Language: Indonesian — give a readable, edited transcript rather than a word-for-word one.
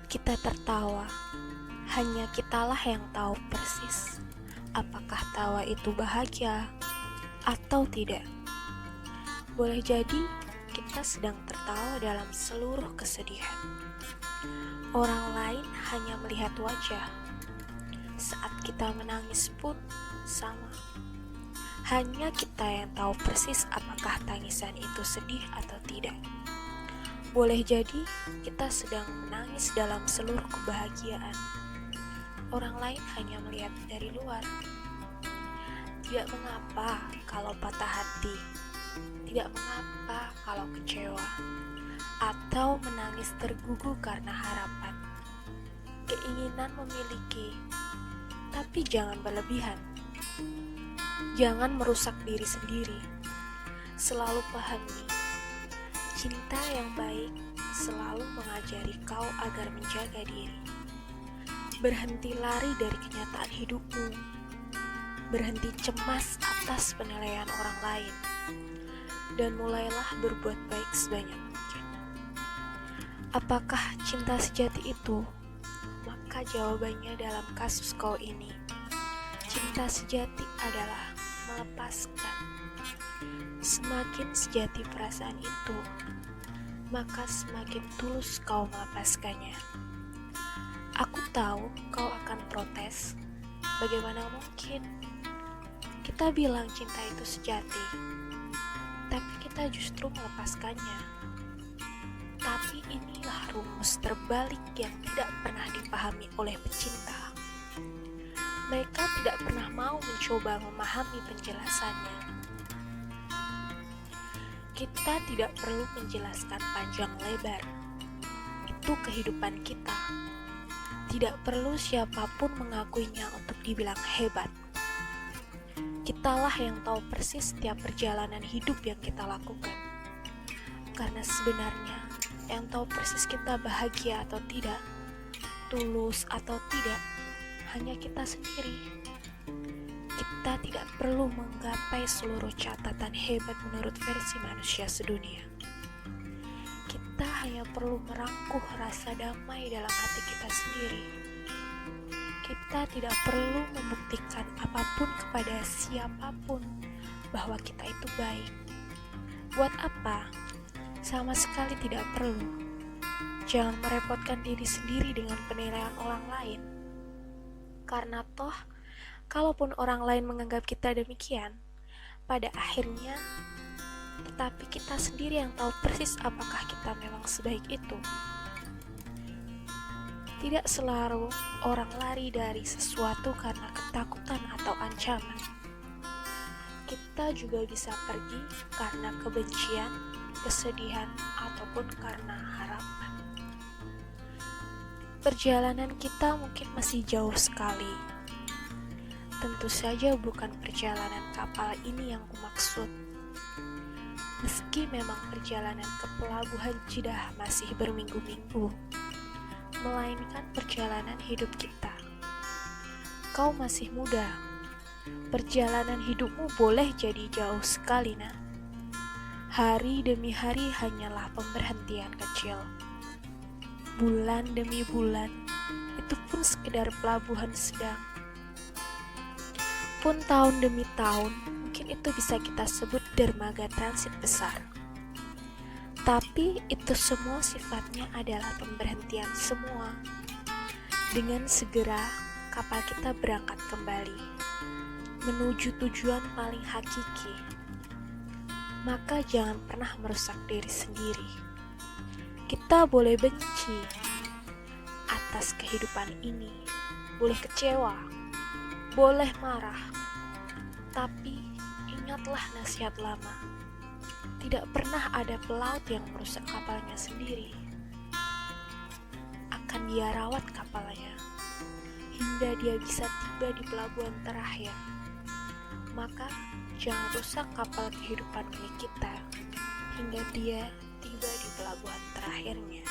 kita tertawa, hanya kitalah yang tahu persis apakah tawa itu bahagia atau tidak. Boleh jadi kita sedang tertawa dalam seluruh kesedihan. Orang lain hanya melihat wajah. Saat kita menangis pun sama. Hanya kita yang tahu persis apakah tangisan itu sedih atau tidak. Boleh jadi kita sedang menangis dalam seluruh kebahagiaan. Orang lain hanya melihat dari luar. Tidak mengapa kalau patah hati, tidak mengapa kalau kecewa, atau menangis tergugu karena harapan. Keinginan memiliki, tapi jangan berlebihan. Jangan merusak diri sendiri. Selalu pahami, cinta yang baik selalu mengajari kau agar menjaga diri. Berhenti lari dari kenyataan hidupmu. Berhenti cemas atas penilaian orang lain. Dan mulailah berbuat baik sebanyak mungkin. Apakah cinta sejati itu? Maka jawabannya dalam kasus kau ini. Cinta sejati adalah melepaskan. Semakin sejati perasaan itu, maka semakin tulus kau melepaskannya. Aku tahu kau akan protes. Bagaimana mungkin? Kita bilang cinta itu sejati, tapi kita justru melepaskannya. Tapi inilah rumus terbalik yang tidak pernah dipahami oleh pecinta. Mereka tidak pernah mau mencoba memahami penjelasannya. Kita tidak perlu menjelaskan panjang lebar. Itu kehidupan kita. Tidak perlu siapapun mengakuinya untuk dibilang hebat. Kitalah yang tahu persis setiap perjalanan hidup yang kita lakukan. Karena sebenarnya yang tahu persis kita bahagia atau tidak, tulus atau tidak, hanya kita sendiri. Kita tidak perlu menggapai seluruh catatan hebat menurut versi manusia sedunia. Kita hanya perlu merangkuh rasa damai dalam hati kita sendiri. Kita tidak perlu membuktikan apapun kepada siapapun bahwa kita itu baik. Buat apa? Sama sekali tidak perlu. Jangan merepotkan diri sendiri dengan penilaian orang lain. Karena toh, kalaupun orang lain menganggap kita demikian, pada akhirnya, tetapi kita sendiri yang tahu persis apakah kita memang sebaik itu. Tidak selalu orang lari dari sesuatu karena ketakutan atau ancaman. Kita juga bisa pergi karena kebencian, kesedihan, ataupun karena harapan. Perjalanan kita mungkin masih jauh sekali. Tentu saja bukan perjalanan kapal ini yang kumaksud. Meski memang perjalanan ke pelabuhan Jeddah masih berminggu-minggu, melainkan perjalanan hidup kita. Kau masih muda. Perjalanan hidupmu boleh jadi jauh sekali, nak. Hari demi hari hanyalah pemberhentian kecil. Bulan demi bulan, itu pun sekedar pelabuhan sedang. Pun tahun demi tahun, mungkin itu bisa kita sebut dermaga transit besar. Tapi itu semua sifatnya adalah pemberhentian semua. Dengan segera, kapal kita berangkat kembali, menuju tujuan paling hakiki. Maka jangan pernah merusak diri sendiri. Kita boleh benci atas kehidupan ini, boleh kecewa, boleh marah, tapi ingatlah nasihat lama. Tidak pernah ada pelaut yang merusak kapalnya sendiri. Akan dia rawat kapalnya hingga dia bisa tiba di pelabuhan terakhir. Maka jangan rusak kapal kehidupan milik kita hingga dia tiba di pelabuhan terakhirnya.